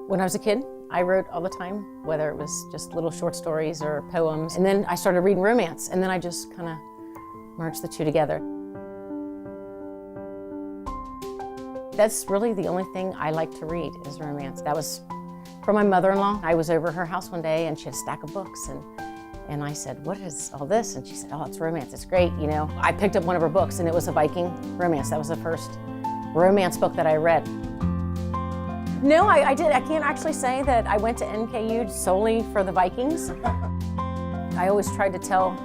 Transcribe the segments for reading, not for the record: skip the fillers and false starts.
When I was a kid, I wrote all the time, whether it was just little short stories or poems. And then I started reading romance, and then I just kind of merged the two together. That's really the only thing I like to read is romance. That was from my mother-in-law. I was over at her house one day, and she had a stack of books, and I said, "What is all this?" And she said, "Oh, it's romance, it's great, you know." I picked up one of her books, and it was a Viking romance. That was the first romance book that I read. No, I did. I can't actually say that I went to NKU solely for the Vikings. I always tried to tell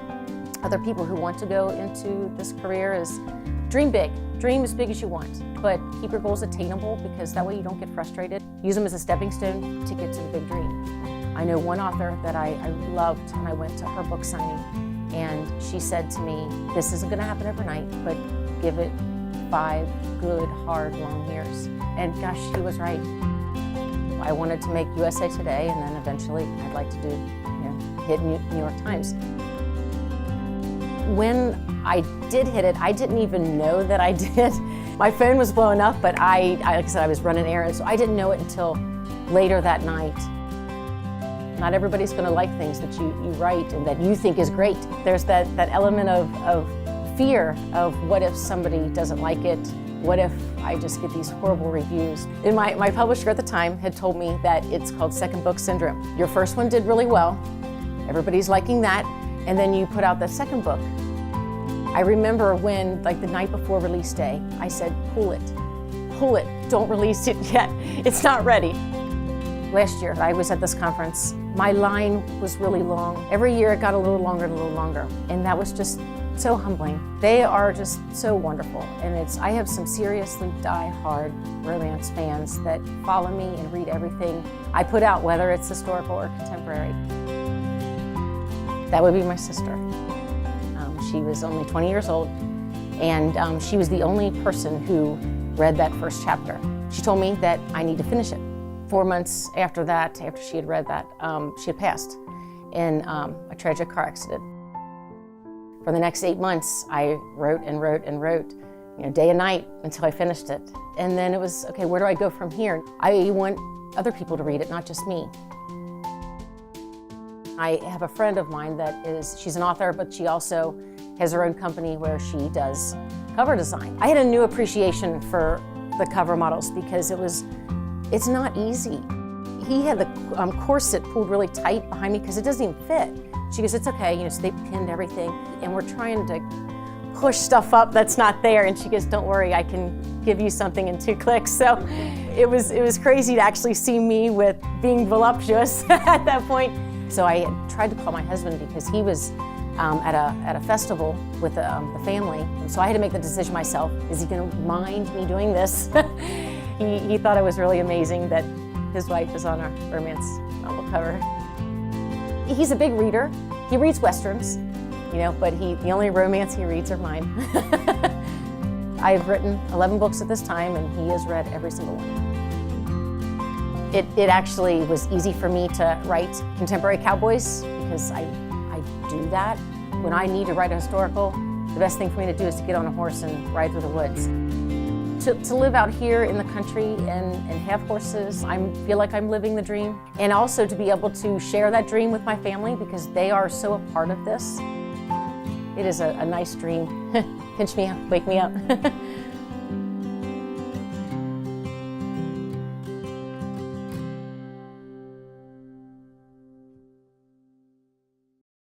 other people who want to go into this career is dream big. Dream as big as you want, but keep your goals attainable because that way you don't get frustrated. Use them as a stepping stone to get to the big dream. I know one author that I loved, and I went to her book signing, and she said to me, "This isn't going to happen overnight, but give it 5 good, hard, long years." And gosh, she was right. I wanted to make USA Today, and then eventually I'd like to do, hit New York Times. When I did hit it, I didn't even know that I did. My phone was blowing up, but like I said, I was running errands, so I didn't know it until later that night. Not everybody's going to like things that you write and that you think is great. There's that element of fear of what if somebody doesn't like it? What if I just get these horrible reviews? And my publisher at the time had told me that it's called second book syndrome. Your first one did really well, everybody's liking that, and then you put out the second book. I remember when, like the night before release day, I said, pull it, don't release it yet, it's not ready. Last year, I was at this conference. My line was really long. Every year it got a little longer and a little longer, and that was just so humbling. They are just so wonderful, and I have some seriously die-hard romance fans that follow me and read everything I put out, whether it's historical or contemporary. That would be my sister. She was only 20 years old, and she was the only person who read that first chapter. She told me that I need to finish it. 4 months after that, after she had read that, she had passed in a tragic car accident. For the next 8 months, I wrote and wrote and wrote, day and night until I finished it. And then it was, okay, where do I go from here? I want other people to read it, not just me. I have a friend of mine she's an author, but she also has her own company where she does cover design. I had a new appreciation for the cover models because it's not easy. He had the corset pulled really tight behind me because it doesn't even fit. She goes, "It's okay," so they pinned everything, and we're trying to push stuff up that's not there, and she goes, "Don't worry, I can give you something in 2 clicks." So it was crazy to actually see me with being voluptuous at that point. So I tried to call my husband because he was at a festival with the family, and so I had to make the decision myself. Is he going to mind me doing this? He thought it was really amazing that his wife is on a romance novel cover. He's a big reader. He reads Westerns, but the only romance he reads are mine. I've written 11 books at this time, and he has read every single one. It actually was easy for me to write contemporary cowboys because I do that. When I need to write a historical, the best thing for me to do is to get on a horse and ride through the woods. To live out here in the country and have horses, I feel like I'm living the dream. And also to be able to share that dream with my family because they are so a part of this. It is a nice dream. Pinch me up, wake me up.